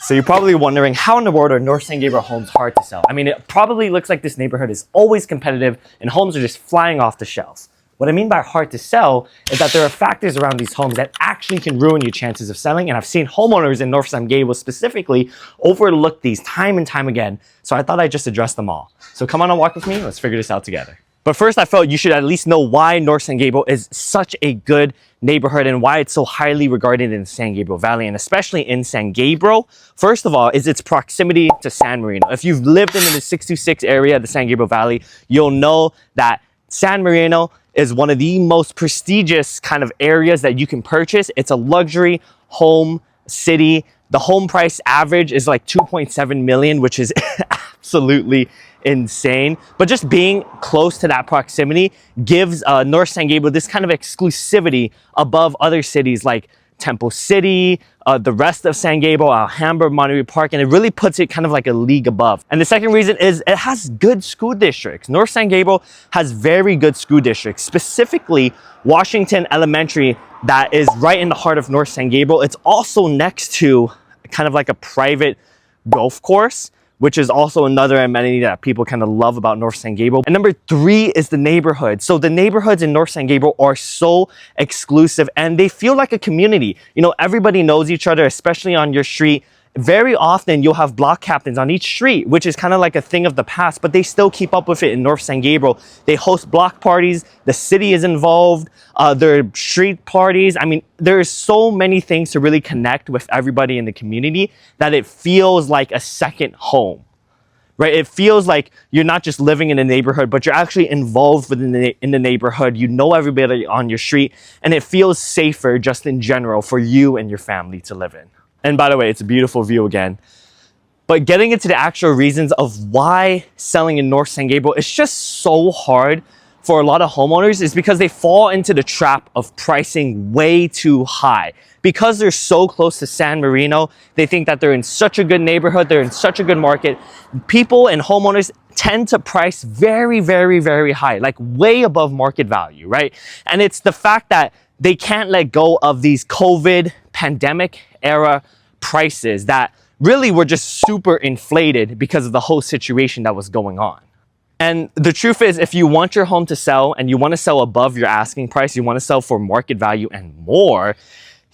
So you're probably wondering, how in the world are North San Gabriel homes hard to sell? I mean, it probably looks like this neighborhood is always competitive and homes are just flying off the shelves. What I mean by hard to sell is that there are factors around these homes that actually can ruin your chances of selling. And I've seen homeowners in North San Gabriel specifically overlook these time and time again. So I thought I'd just address them all. So come on and walk with me. Let's figure this out together. But first, I felt you should at least know why North San Gabriel is such a good neighborhood and why it's so highly regarded in the San Gabriel Valley, and especially in San Gabriel. First of all, is its proximity to San Marino. If you've lived in the 626 area, the San Gabriel Valley, you'll know that San Marino is one of the most prestigious kind of areas that you can purchase. It's a luxury home city. The home price average is like 2.7 million, which is absolutely insane. But just being close to that proximity gives North San Gabriel this kind of exclusivity above other cities like Temple City, the rest of San Gabriel, Alhambra, Monterey Park, and it really puts it kind of like a league above. And the second reason is it has good school districts. North San Gabriel has very good school districts, specifically Washington Elementary that is right in the heart of North San Gabriel. It's also next to kind of like a private golf course, which is also another amenity that people kind of love about North San Gabriel. And number three is the neighborhood. So the neighborhoods in North San Gabriel are so exclusive and they feel like a community. You know, everybody knows each other, especially on your street. Very often you'll have block captains on each street, which is kind of like a thing of the past, but they still keep up with it in North San Gabriel. They host block parties, the city is involved, there are street parties. I mean, there's so many things to really connect with everybody in the community that it feels like a second home, right? It feels like you're not just living in a neighborhood, but you're actually involved within in the neighborhood. You know everybody on your street, and it feels safer just in general for you and your family to live in. And by the way, it's a beautiful view again. But getting into the actual reasons of why selling in North San Gabriel is just so hard for a lot of homeowners is because they fall into the trap of pricing way too high. Because they're so close to San Marino, they think that they're in such a good neighborhood, they're in such a good market. People and homeowners tend to price very, very, very high, like way above market value, right? And it's the fact that they can't let go of these COVID pandemic era prices that really were just super inflated because of the whole situation that was going on. And the truth is, if you want your home to sell and you want to sell above your asking price, you want to sell for market value and more,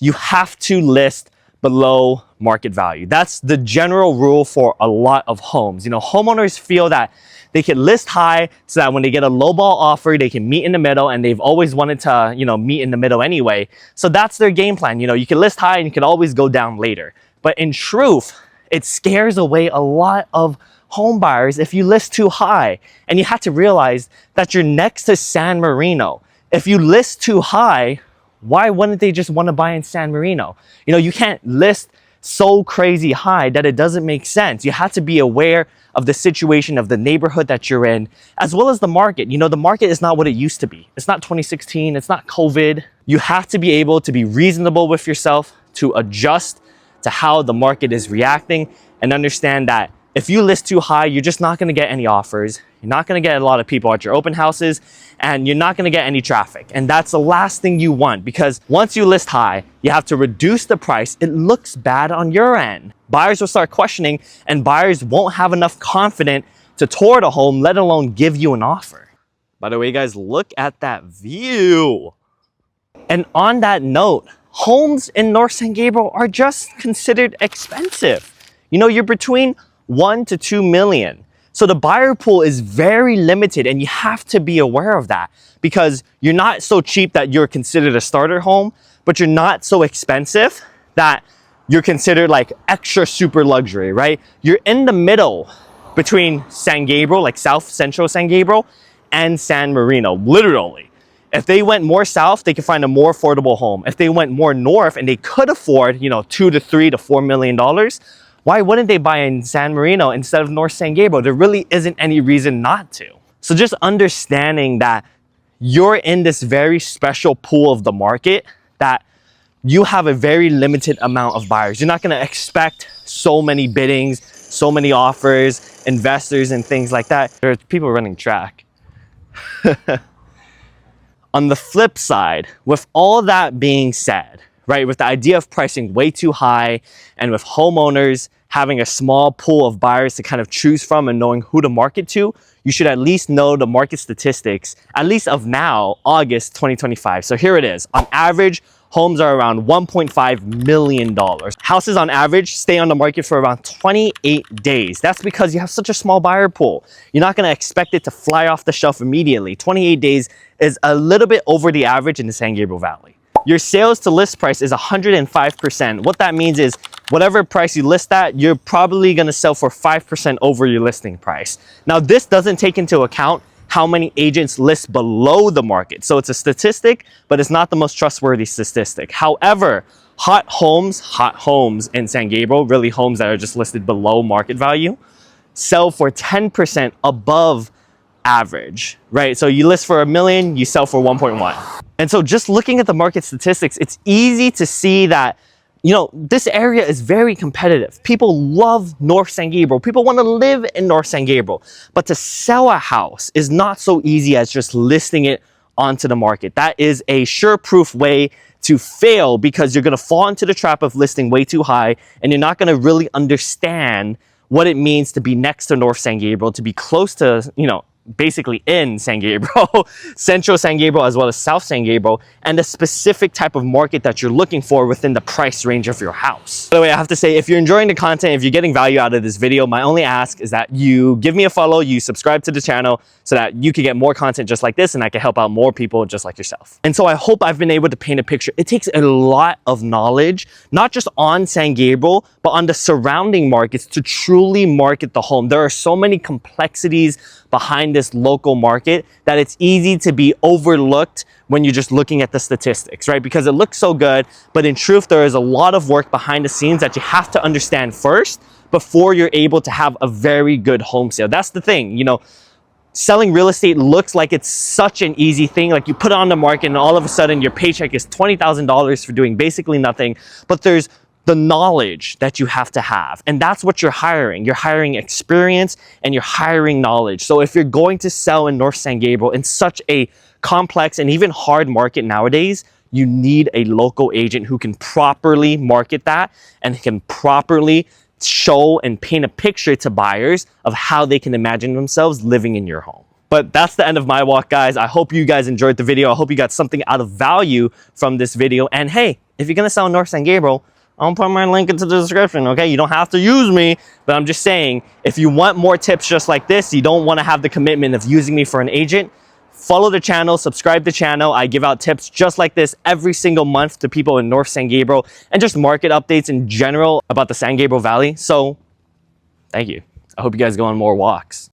you have to list below market value. That's the general rule for a lot of homes. You know, homeowners feel that they can list high so that when they get a lowball offer, they can meet in the middle, and they've always wanted to, you know, meet in the middle anyway. So that's their game plan. You know, you can list high and you can always go down later. But in truth, it scares away a lot of home buyers if you list too high. And you have to realize that you're next to San Marino. If you list too high, why wouldn't they just want to buy in San Marino? You know, you can't list so crazy high that it doesn't make sense. You have to be aware of the situation of the neighborhood that you're in, as well as the market. You know, the market is not what it used to be. It's not 2016, it's not COVID. You have to be able to be reasonable with yourself, to adjust to how the market is reacting, and understand that if you list too high, you're just not going to get any offers. You're not going to get a lot of people at your open houses, and you're not going to get any traffic. And that's the last thing you want, because once you list high, you have to reduce the price. It looks bad on your end. Buyers will start questioning, and buyers won't have enough confidence to tour the home, let alone give you an offer. By the way, guys, look at that view. And on that note, homes in North San Gabriel are just considered expensive. You know, you're between 1 to 2 million. So the buyer pool is very limited, and you have to be aware of that, because you're not so cheap that you're considered a starter home, but you're not so expensive that you're considered like extra super luxury, right? You're in the middle between San Gabriel, like South Central San Gabriel, and San Marino, literally. If they went more south, they could find a more affordable home. If they went more north and they could afford, you know, $2 to $3 to $4 million, why wouldn't they buy in San Marino instead of North San Gabriel? There really isn't any reason not to. So just understanding that you're in this very special pool of the market, that you have a very limited amount of buyers. You're not going to expect so many biddings, so many offers, investors, and things like that. There are people running track. On the flip side, with all that being said, right? With the idea of pricing way too high, and with homeowners having a small pool of buyers to kind of choose from and knowing who to market to, you should at least know the market statistics, at least of now, August 2025. So here it is. On average, homes are around $1.5 million. Houses on average stay on the market for around 28 days. That's because you have such a small buyer pool. You're not gonna expect it to fly off the shelf immediately. 28 days is a little bit over the average in the San Gabriel Valley. Your sales to list price is 105%. What that means is whatever price you list at, you're probably gonna sell for 5% over your listing price. Now, this doesn't take into account how many agents list below the market. So it's a statistic, but it's not the most trustworthy statistic. However, hot homes in San Gabriel, really homes that are just listed below market value, sell for 10% above average, right? So you list for $1 million, you sell for 1.1. And so just looking at the market statistics, it's easy to see that, you know, this area is very competitive. People love North San Gabriel. People want to live in North San Gabriel. But to sell a house is not so easy as just listing it onto the market. That is a sure-proof way to fail, because you're going to fall into the trap of listing way too high, and you're not going to really understand what it means to be next to North San Gabriel, to be close to, you know, basically in San Gabriel, Central San Gabriel as well as South San Gabriel, and the specific type of market that you're looking for within the price range of your house. By the way, I have to say, if you're enjoying the content, if you're getting value out of this video, my only ask is that you give me a follow, you subscribe to the channel so that you can get more content just like this and I can help out more people just like yourself. And so I hope I've been able to paint a picture. It takes a lot of knowledge, not just on San Gabriel, but on the surrounding markets to truly market the home. There are so many complexities behind this local market that it's easy to be overlooked when you're just looking at the statistics, right? Because it looks so good, but in truth, there is a lot of work behind the scenes that you have to understand first before you're able to have a very good home sale. That's the thing, you know, selling real estate looks like it's such an easy thing. Like you put it on the market and all of a sudden your paycheck is $20,000 for doing basically nothing, but there's the knowledge that you have to have. And that's what you're hiring. You're hiring experience and you're hiring knowledge. So if you're going to sell in North San Gabriel in such a complex and even hard market nowadays, you need a local agent who can properly market that and can properly show and paint a picture to buyers of how they can imagine themselves living in your home. But that's the end of my walk, guys. I hope you guys enjoyed the video. I hope you got something out of value from this video. And hey, if you're gonna sell in North San Gabriel, I'll put my link into the description, okay? You don't have to use me, but I'm just saying, if you want more tips just like this, you don't want to have the commitment of using me for an agent, follow the channel, subscribe to the channel. I give out tips just like this every single month to people in North San Gabriel and just market updates in general about the San Gabriel Valley. So, thank you. I hope you guys go on more walks.